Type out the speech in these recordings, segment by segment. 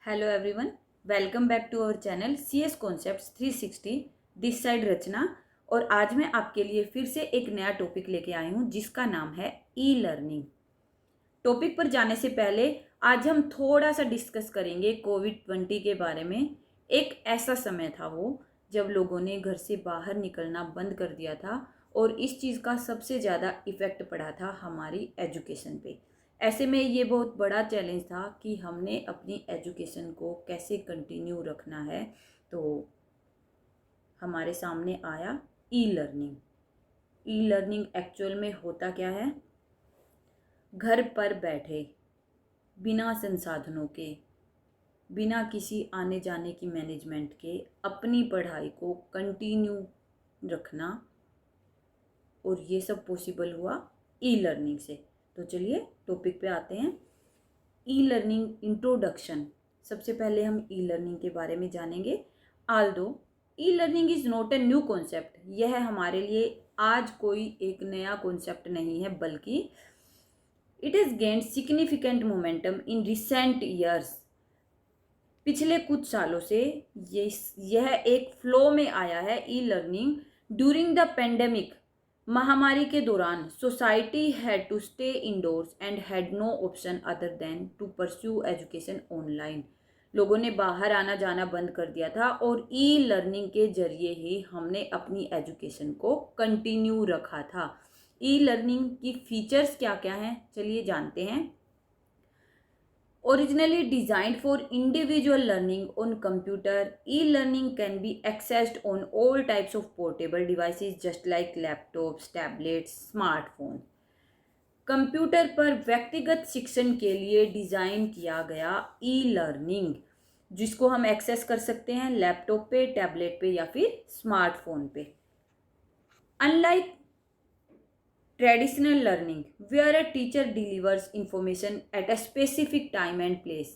Hello everyone, welcome back to our channel CS concepts 360। This side Rachna. और आज मैं आपके लिए फिर से एक नया टॉपिक लेके आई हूँ जिसका नाम है ई लर्निंग। टॉपिक पर जाने से पहले आज हम थोड़ा सा डिस्कस करेंगे कोविड-20 के बारे में। एक ऐसा समय था वो जब लोगों ने घर से बाहर निकलना बंद कर दिया था और इस चीज़ का सबसे ज़्यादा इफ़ेक्ट पड़ा था हमारी एजुकेशन पे। ऐसे में ये बहुत बड़ा चैलेंज था कि हमने अपनी एजुकेशन को कैसे कंटिन्यू रखना है। तो हमारे सामने आया ई लर्निंग। ई लर्निंग एक्चुअल में होता क्या है? घर पर बैठे, बिना संसाधनों के, बिना किसी आने जाने की मैनेजमेंट के अपनी पढ़ाई को कंटिन्यू रखना, और ये सब पॉसिबल हुआ ई लर्निंग से। तो चलिए टॉपिक पे आते हैं। E learning introduction. सबसे पहले हम ई लर्निंग के बारे में जानेंगे। Aldous e learning is not a new concept, यह हमारे लिए आज कोई एक नया कॉन्सेप्ट नहीं है, बल्कि it has gained significant momentum in recent years. पिछले कुछ सालों से यह एक फ्लो में आया है। E learning during the pandemic, महामारी के दौरान society had to stay indoors and had no option other than to pursue education online. लोगों ने बाहर आना जाना बंद कर दिया था और ई लर्निंग के जरिए ही हमने अपनी एजुकेशन को कंटिन्यू रखा था। ई लर्निंग की फीचर्स क्या क्या हैं, चलिए जानते हैं। Originally designed for individual learning on computer, e-learning can be accessed on all types of portable devices just like laptops, tablets, smartphone। Computer पर व्यक्तिगत शिक्षण के लिए डिज़ाइन किया गया ई लर्निंग, जिसको हम एक्सेस कर सकते हैं लैपटॉप पे, टैबलेट पे या फिर स्मार्टफोन पे। Unlike traditional learning, where a teacher delivers information at a specific time and place।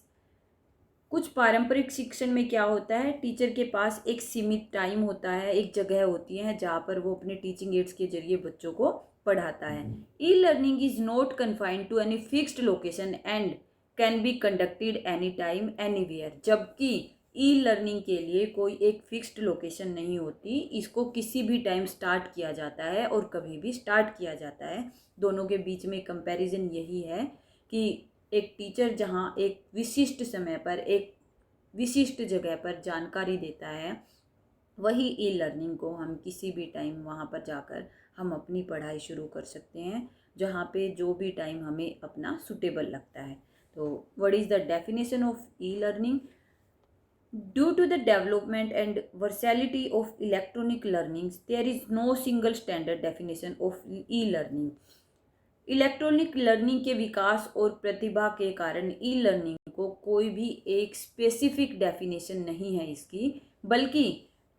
कुछ पारंपरिक शिक्षण में क्या होता है, टीचर के पास एक सीमित टाइम होता है, एक जगह होती है जहाँ पर वो अपने टीचिंग एड्स के जरिए बच्चों को पढ़ाता है। E learning is not confined to any fixed location and can be conducted any time anywhere. जबकि ई लर्निंग के लिए कोई एक फिक्स्ड लोकेशन नहीं होती, इसको किसी भी टाइम स्टार्ट किया जाता है और कभी भी स्टार्ट किया जाता है। दोनों के बीच में कंपैरिजन यही है कि एक टीचर जहाँ एक विशिष्ट समय पर एक विशिष्ट जगह पर जानकारी देता है, वही ई लर्निंग को हम किसी भी टाइम वहाँ पर जाकर हम अपनी पढ़ाई शुरू कर सकते हैं, जहाँ पे जो भी टाइम हमें अपना सुटेबल लगता है। तो what is the definition of e learning? Due to the development and versatility of electronic learnings, there is no single standard definition of e-learning। Electronic learning के विकास और प्रतिभा के कारण ई लर्निंग को कोई भी एक स्पेसिफिक डेफिनेशन नहीं है इसकी, बल्कि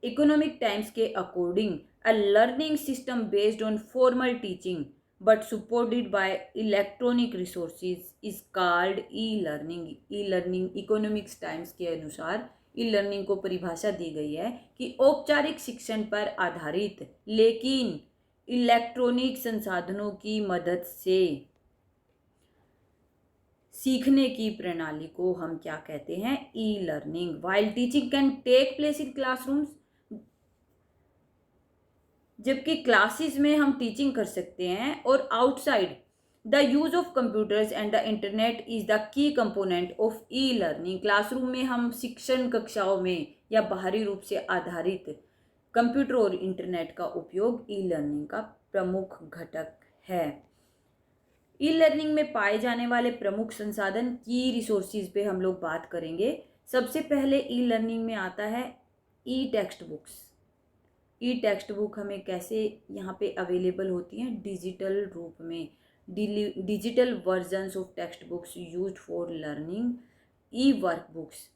इकोनॉमिक टाइम्स के according a learning system based on formal teaching but supported by electronic resources is called E learning. E learning economics times के अनुसार ई लर्निंग को परिभाषा दी गई है कि औपचारिक शिक्षण पर आधारित लेकिन इलेक्ट्रॉनिक संसाधनों की मदद से सीखने की प्रणाली को हम क्या कहते हैं? E learning. While teaching can take place in classrooms, जबकि क्लासेस में हम टीचिंग कर सकते हैं, और outside the use of computers and the internet is the key component of e learning. Classroom में हम शिक्षण कक्षाओं में या बाहरी रूप से आधारित कंप्यूटर और इंटरनेट का उपयोग ई लर्निंग का प्रमुख घटक है। ई लर्निंग में पाए जाने वाले प्रमुख संसाधन की रिसोर्सेज पे हम लोग बात करेंगे। सबसे पहले ई लर्निंग में आता है ई टेक्स्ट बुक्स। ई टेक्स्ट बुक हमें कैसे यहाँ पे अवेलेबल होती हैं? डिजिटल रूप में, digital versions of text books used for learning. E work books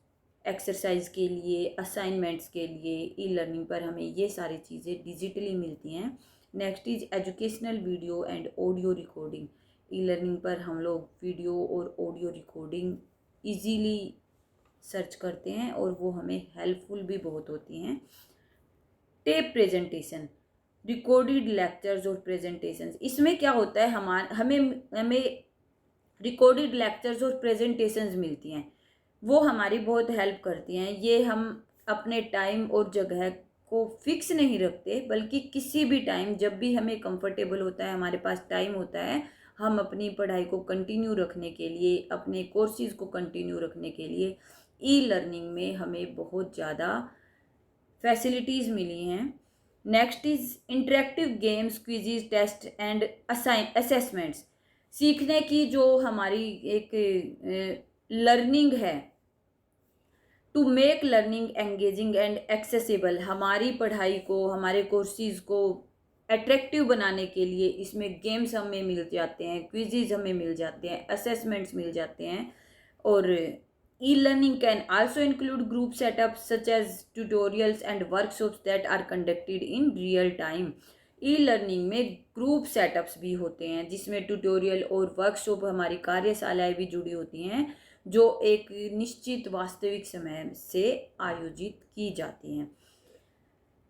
exercise के लिए, असाइनमेंट्स के लिए ई लर्निंग पर हमें ये सारी चीज़ें डिजिटली मिलती हैं। Next is educational video and audio recording. E learning पर हम लोग वीडियो और ऑडियो रिकॉर्डिंग इजीली सर्च करते हैं और वो हमें हेल्पफुल भी बहुत होती हैं। टेप प्रेजेंटेशन, रिकॉर्डेड लेक्चर्स और प्रेजेंटेशंस। इसमें क्या होता है, हमें रिकॉर्डेड लेक्चर्स और प्रेजेंटेशंस मिलती हैं। वो हमारी बहुत हेल्प करती हैं। ये हम अपने टाइम और जगह को फिक्स नहीं रखते, बल्कि किसी भी टाइम जब भी हमें कंफर्टेबल होता है, हमारे पास टाइम होता है, हम अपनी पढ़ाई को कंटिन्यू रखने के लिए, अपने कोर्सेज को कंटिन्यू रखने के लिए ई लर्निंग में हमें बहुत ज़्यादा फैसिलिटीज़ मिली हैं। Next is interactive games, quizzes, test and assessments. सीखने की जो हमारी एक लर्निंग है, to make learning engaging and accessible, हमारी पढ़ाई को, हमारे कोर्सेज को अट्रैक्टिव बनाने के लिए इसमें गेम्स हमें मिल जाते हैं, क्विज़िज हमें मिल जाते हैं, असेसमेंट्स मिल जाते हैं। और e learning can also include group setups such as tutorials and workshops that are conducted in real time. E learning में ग्रुप सेटअप्स भी होते हैं जिसमें ट्यूटोरियल और वर्कशॉप, हमारी कार्यशालाएं भी जुड़ी होती हैं, जो एक निश्चित वास्तविक समय से आयोजित की जाती हैं।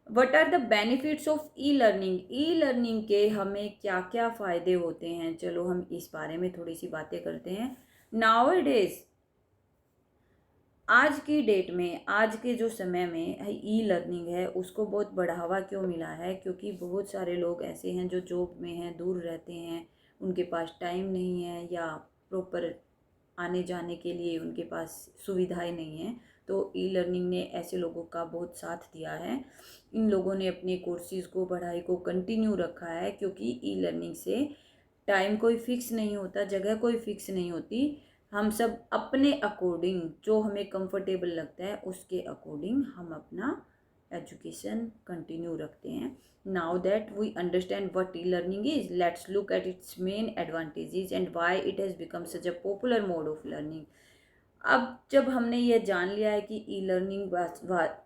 What are the benefits of e learning? E learning के हमें क्या क्या फ़ायदे होते हैं, चलो हम इस बारे में थोड़ी सी बातें करते हैं। नाउ-ए-डेज, आज की डेट में, आज के जो समय में ई लर्निंग है उसको बहुत बढ़ावा क्यों मिला है? क्योंकि बहुत सारे लोग ऐसे हैं जो जॉब में हैं, दूर रहते हैं, उनके पास टाइम नहीं है, या प्रॉपर आने जाने के लिए उनके पास सुविधाएं नहीं हैं। तो ई लर्निंग ने ऐसे लोगों का बहुत साथ दिया है। इन लोगों ने अपने कोर्सेज़ को, पढ़ाई को कंटिन्यू रखा है, क्योंकि ई लर्निंग से टाइम कोई फिक्स नहीं होता, जगह कोई फिक्स नहीं होती। हम सब अपने अकॉर्डिंग, जो हमें कंफर्टेबल लगता है उसके अकॉर्डिंग हम अपना एजुकेशन कंटिन्यू रखते हैं। Now that we understand what e learning is, let's look at its main advantages and why it has become such a popular mode of learning. अब जब हमने ये जान लिया है कि ई लर्निंग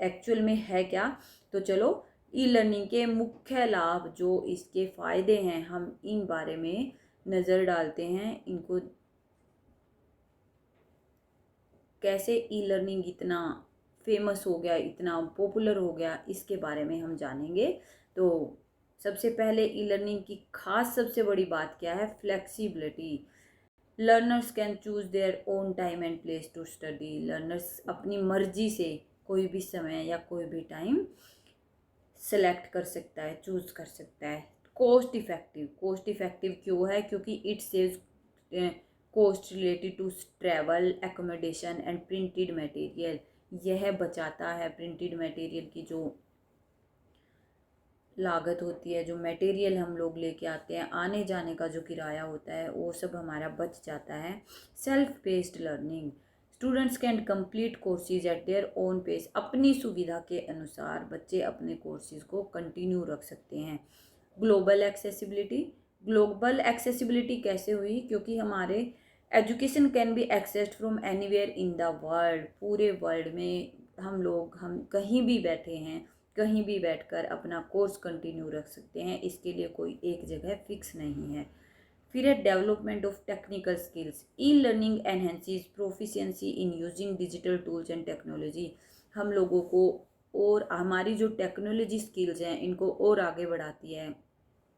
एक्चुअल में है क्या, तो चलो ई लर्निंग के मुख्य लाभ, जो इसके फ़ायदे हैं, हम इन बारे में नज़र डालते हैं। इनको कैसे ई लर्निंग इतना फेमस हो गया, इतना पॉपुलर हो गया, इसके बारे में हम जानेंगे। तो सबसे पहले ई लर्निंग की खास सबसे बड़ी बात क्या है? Flexibility. Learners can choose their own time and place to study. Learners अपनी मर्जी से कोई भी समय या कोई भी टाइम सेलेक्ट कर सकता है, चूज कर सकता है। Cost effective. कॉस्ट इफेक्टिव क्यों है? क्योंकि it saves cost related to travel, accommodation and printed material. यह बचाता है प्रिंटेड मटेरियल की जो लागत होती है, जो मटेरियल हम लोग लेके आते हैं, आने जाने का जो किराया होता है, वो सब हमारा बच जाता है। Self paced learning. Students can complete courses at their own pace. अपनी सुविधा के अनुसार बच्चे अपने कोर्सेज को कंटिन्यू रख सकते हैं। Global accessibility. ग्लोबल एक्सेसिबिलिटी कैसे हुई? क्योंकि हमारे education can be accessed from anywhere in the world. पूरे वर्ल्ड में हम कहीं भी बैठे हैं, कहीं भी बैठकर अपना कोर्स कंटिन्यू रख सकते हैं। इसके लिए कोई एक जगह फिक्स नहीं है। फिर है development of technical skills. E learning enhances proficiency in using digital tools and technology. हम लोगों को और हमारी जो टेक्नोलॉजी स्किल्स हैं इनको और आगे बढ़ाती है,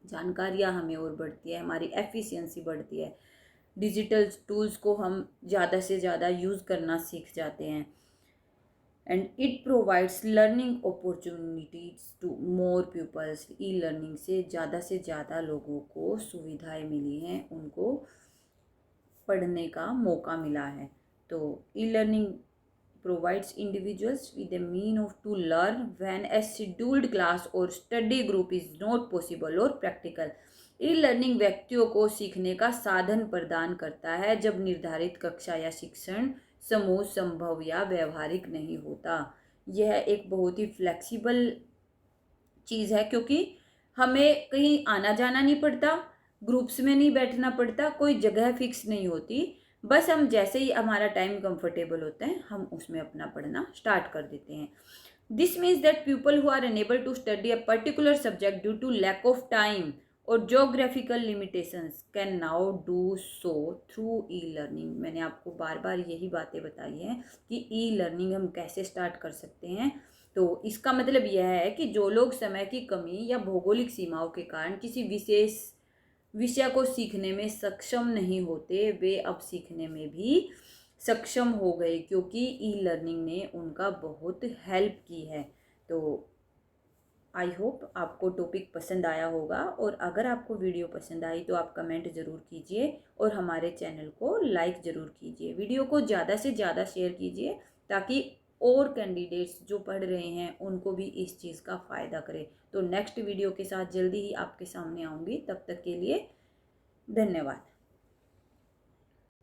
जानकारियाँ हमें और बढ़ती है, हमारी एफिशिएंसी बढ़ती है, डिजिटल टूल्स को हम ज़्यादा से ज़्यादा यूज़ करना सीख जाते हैं। And it provides learning opportunities to more peoples. ई लर्निंग से ज़्यादा लोगों को सुविधाएं मिली हैं, उनको पढ़ने का मौका मिला है। तो e learning provides individuals with a mean of to learn when a scheduled class or study group is not possible or practical। E learning व्यक्तियों को सीखने का साधन प्रदान करता है जब निर्धारित कक्षा या शिक्षण समूह संभव या व्यवहारिक नहीं होता। यह एक बहुत ही फ्लेक्सिबल चीज़ है, क्योंकि हमें कहीं आना जाना नहीं पड़ता, ग्रुप्स में नहीं बैठना पड़ता, कोई जगह फिक्स नहीं होती। बस हम जैसे ही हमारा टाइम कंफर्टेबल होता है हम उसमें अपना पढ़ना स्टार्ट कर देते हैं। This means that people who are unable to study a particular subject due to lack of time और geographical limitations can now do so through e learning. मैंने आपको बार बार यही बातें बताई हैं कि ई लर्निंग हम कैसे स्टार्ट कर सकते हैं। तो इसका मतलब यह है कि जो लोग समय की कमी या भौगोलिक सीमाओं के कारण किसी विशेष विषय को सीखने में सक्षम नहीं होते, वे अब सीखने में भी सक्षम हो गए, क्योंकि ई लर्निंग ने उनका बहुत हेल्प की है। तो आई होप आपको टॉपिक पसंद आया होगा, और अगर आपको वीडियो पसंद आई तो आप कमेंट ज़रूर कीजिए और हमारे चैनल को लाइक ज़रूर कीजिए। वीडियो को ज़्यादा से ज़्यादा शेयर कीजिए ताकि और कैंडिडेट्स जो पढ़ रहे हैं उनको भी इस चीज़ का फ़ायदा करे। तो नेक्स्ट वीडियो के साथ जल्दी ही आपके सामने आऊँगी, तब तक के लिए धन्यवाद।